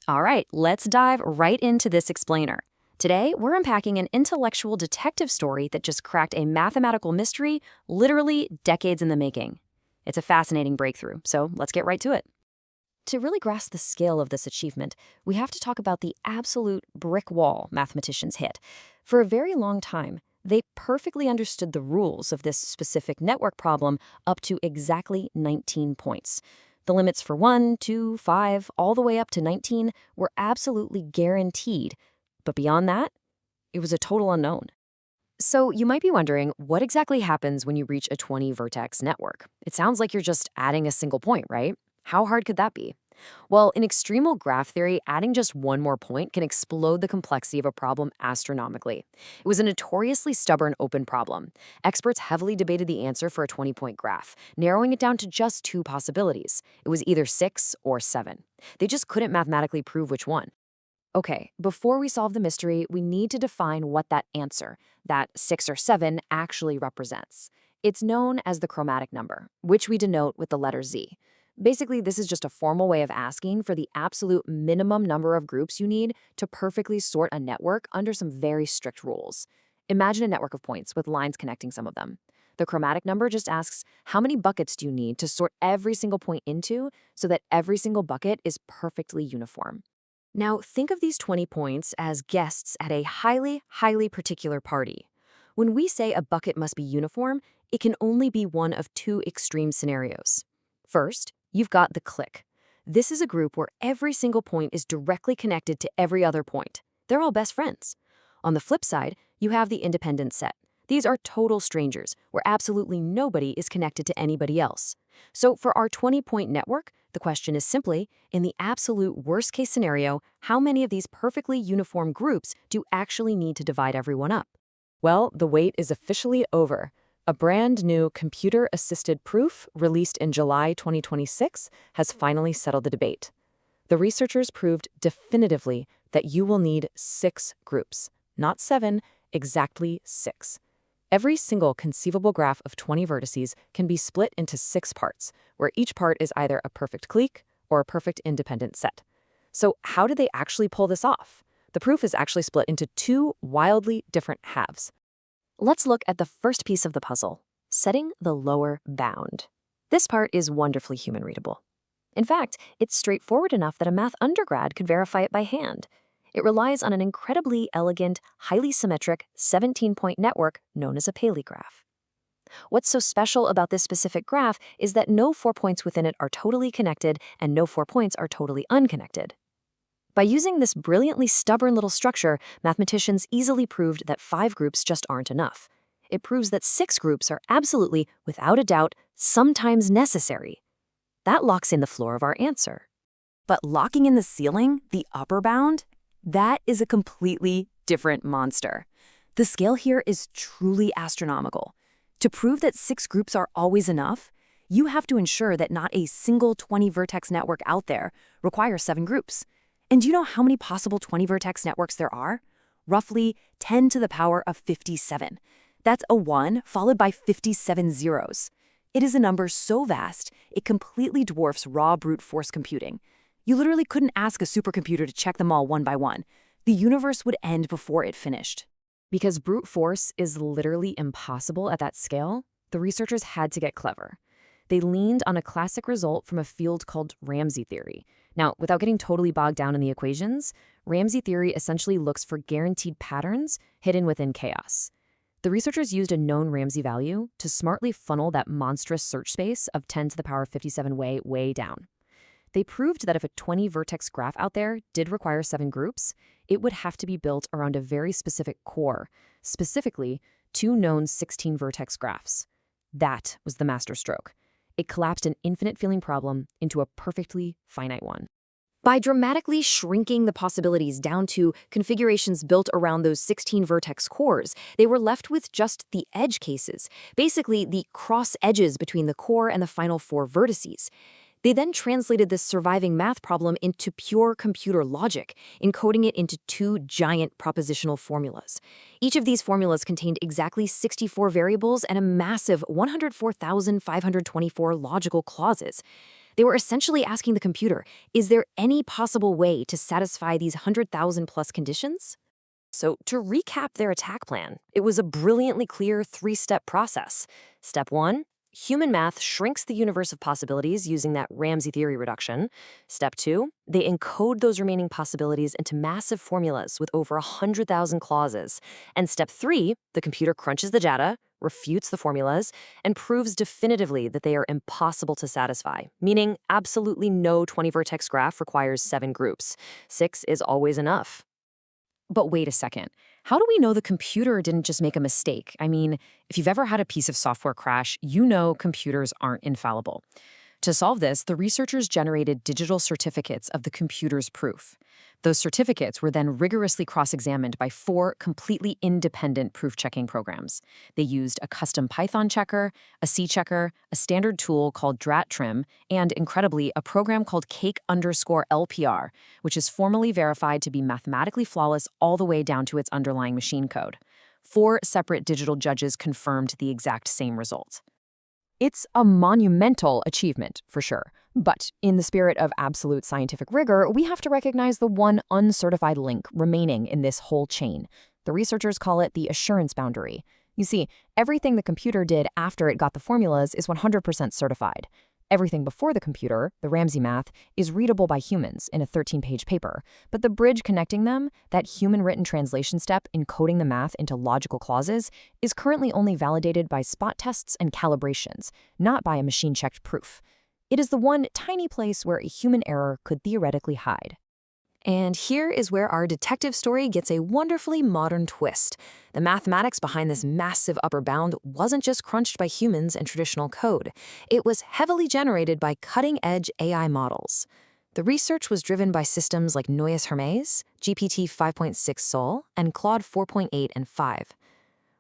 All right, let's dive right into this explainer. Today, we're unpacking an intellectual detective story that just cracked a mathematical mystery literally decades in the making. It's a fascinating breakthrough, so let's get right to it. To really grasp the scale of this achievement, we have to talk about the absolute brick wall mathematicians hit. For a very long time, they perfectly understood the rules of this specific network problem up to exactly 19 points. The limits for 1, 2, 5, all the way up to 19 were absolutely guaranteed. But beyond that, it was a total unknown. So you might be wondering, what exactly happens when you reach a 20-vertex network? It sounds like you're just adding a single point, right? How hard could that be? Well, in extremal graph theory, adding just one more point can explode the complexity of a problem astronomically. It was a notoriously stubborn open problem. Experts heavily debated the answer for a 20-point graph, narrowing it down to just two possibilities. It was either 6 or 7. They just couldn't mathematically prove which one. Okay, before we solve the mystery, we need to define what that answer, that 6 or 7, actually represents. It's known as the chromatic number, which we denote with the letter Z. Basically, this is just a formal way of asking for the absolute minimum number of groups you need to perfectly sort a network under some very strict rules. Imagine a network of points with lines connecting some of them. The chromatic number just asks, how many buckets do you need to sort every single point into so that every single bucket is perfectly uniform? Now, think of these 20 points as guests at a highly particular party. When we say a bucket must be uniform, it can only be one of two extreme scenarios. First, you've got the clique. This is a group where every single point is directly connected to every other point. They're all best friends. On the flip side, you have the independent set. These are total strangers, where absolutely nobody is connected to anybody else. So for our 20-point network, the question is simply, in the absolute worst-case scenario, how many of these perfectly uniform groups do you actually need to divide everyone up? Well, the wait is officially over. A brand new computer-assisted proof released in July 2026 has finally settled the debate. The researchers proved definitively that you will need 6 groups, not 7, exactly 6. Every single conceivable graph of 20 vertices can be split into 6 parts, where each part is either a perfect clique or a perfect independent set. So how did they actually pull this off? The proof is actually split into 2 wildly different halves. Let's look at the first piece of the puzzle, setting the lower bound. This part is wonderfully human-readable. In fact, it's straightforward enough that a math undergrad could verify it by hand. It relies on an incredibly elegant, highly symmetric 17-point network known as a Paley graph. What's so special about this specific graph is that no 4 points within it are totally connected and no 4 points are totally unconnected. By using this brilliantly stubborn little structure, mathematicians easily proved that 5 groups just aren't enough. It proves that 6 groups are absolutely, without a doubt, sometimes necessary. That locks in the floor of our answer. But locking in the ceiling, the upper bound, that is a completely different monster. The scale here is truly astronomical. To prove that 6 groups are always enough, you have to ensure that not a single 20-vertex network out there requires 7 groups. And do you know how many possible 20-vertex networks there are? Roughly 10 to the power of 57. That's a 1 followed by 57 zeros. It is a number so vast, it completely dwarfs raw brute force computing. You literally couldn't ask a supercomputer to check them all one by one. The universe would end before it finished. Because brute force is literally impossible at that scale, the researchers had to get clever. They leaned on a classic result from a field called Ramsey theory. Now, without getting totally bogged down in the equations, Ramsey theory essentially looks for guaranteed patterns hidden within chaos. The researchers used a known Ramsey value to smartly funnel that monstrous search space of 10 to the power of 57 way down. They proved that if a 20-vertex graph out there did require 7 groups, it would have to be built around a very specific core, specifically 2 known 16-vertex graphs. That was the masterstroke. It collapsed an infinite-feeling problem into a perfectly finite one. By dramatically shrinking the possibilities down to configurations built around those 16-vertex cores, they were left with just the edge cases, basically the cross edges between the core and the final 4 vertices. They then translated this surviving math problem into pure computer logic, encoding it into 2 giant propositional formulas. Each of these formulas contained exactly 64 variables and a massive 104,524 logical clauses. They were essentially asking the computer, is there any possible way to satisfy these 100,000 plus conditions? So, to recap their attack plan, it was a brilliantly clear three-step process. Step 1, human math shrinks the universe of possibilities using that Ramsey theory reduction. Step 2, they encode those remaining possibilities into massive formulas with over 100,000 clauses. And step 3, the computer crunches the data, refutes the formulas, and proves definitively that they are impossible to satisfy, meaning absolutely no 20-vertex graph requires 7 groups. 6 is always enough. But wait a second. How do we know the computer didn't just make a mistake? I mean, if you've ever had a piece of software crash, you know computers aren't infallible. To solve this, the researchers generated digital certificates of the computer's proof. Those certificates were then rigorously cross-examined by 4 completely independent proof-checking programs. They used a custom Python checker, a C checker, a standard tool called DratTrim, and, incredibly, a program called cake_LPR, which is formally verified to be mathematically flawless all the way down to its underlying machine code. 4 separate digital judges confirmed the exact same result. It's a monumental achievement, for sure. But in the spirit of absolute scientific rigor, we have to recognize the one uncertified link remaining in this whole chain. The researchers call it the assurance boundary. You see, everything the computer did after it got the formulas is 100% certified. Everything before the computer, the Ramsey math, is readable by humans in a 13-page paper, but the bridge connecting them, that human-written translation step encoding the math into logical clauses, is currently only validated by spot tests and calibrations, not by a machine-checked proof. It is the one tiny place where a human error could theoretically hide. And here is where our detective story gets a wonderfully modern twist. The mathematics behind this massive upper bound wasn't just crunched by humans and traditional code. It was heavily generated by cutting-edge AI models. The research was driven by systems like Neues Hermes, GPT 5.6 Sol, and Claude 4.8 and 5.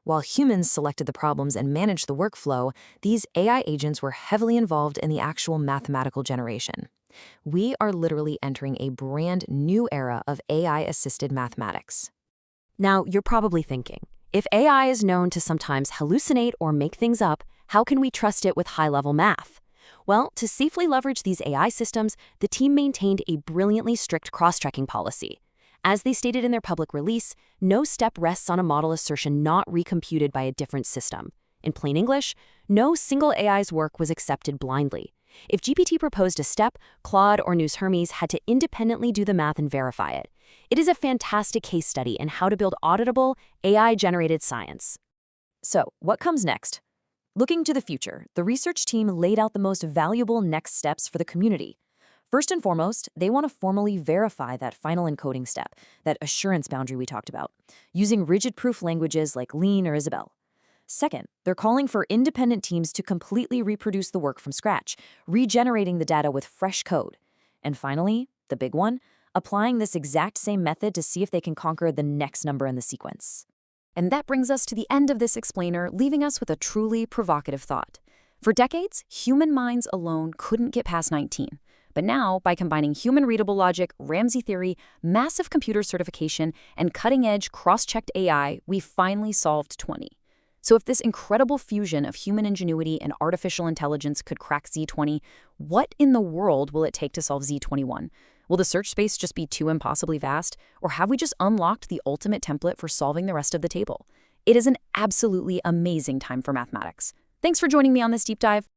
While humans selected the problems and managed the workflow, these AI agents were heavily involved in the actual mathematical generation. We are literally entering a brand new era of AI-assisted mathematics. Now, you're probably thinking, if AI is known to sometimes hallucinate or make things up, how can we trust it with high-level math? Well, to safely leverage these AI systems, the team maintained a brilliantly strict cross-checking policy. As they stated in their public release, no step rests on a model assertion not recomputed by a different system. In plain English, no single AI's work was accepted blindly. If GPT proposed a step, Claude or Neues Hermes had to independently do the math and verify it. It is a fantastic case study in how to build auditable, AI-generated science. So, what comes next? Looking to the future, the research team laid out the most valuable next steps for the community. First and foremost, they want to formally verify that final encoding step, that assurance boundary we talked about, using rigid proof languages like Lean or Isabelle. Second, they're calling for independent teams to completely reproduce the work from scratch, regenerating the data with fresh code. And finally, the big one, applying this exact same method to see if they can conquer the next number in the sequence. And that brings us to the end of this explainer, leaving us with a truly provocative thought. For decades, human minds alone couldn't get past 19. But now, by combining human-readable logic, Ramsey theory, massive computer certification, and cutting-edge cross-checked AI, we finally solved 20. So if this incredible fusion of human ingenuity and artificial intelligence could crack Z20, what in the world will it take to solve Z21? Will the search space just be too impossibly vast? Or have we just unlocked the ultimate template for solving the rest of the table? It is an absolutely amazing time for mathematics. Thanks for joining me on this deep dive.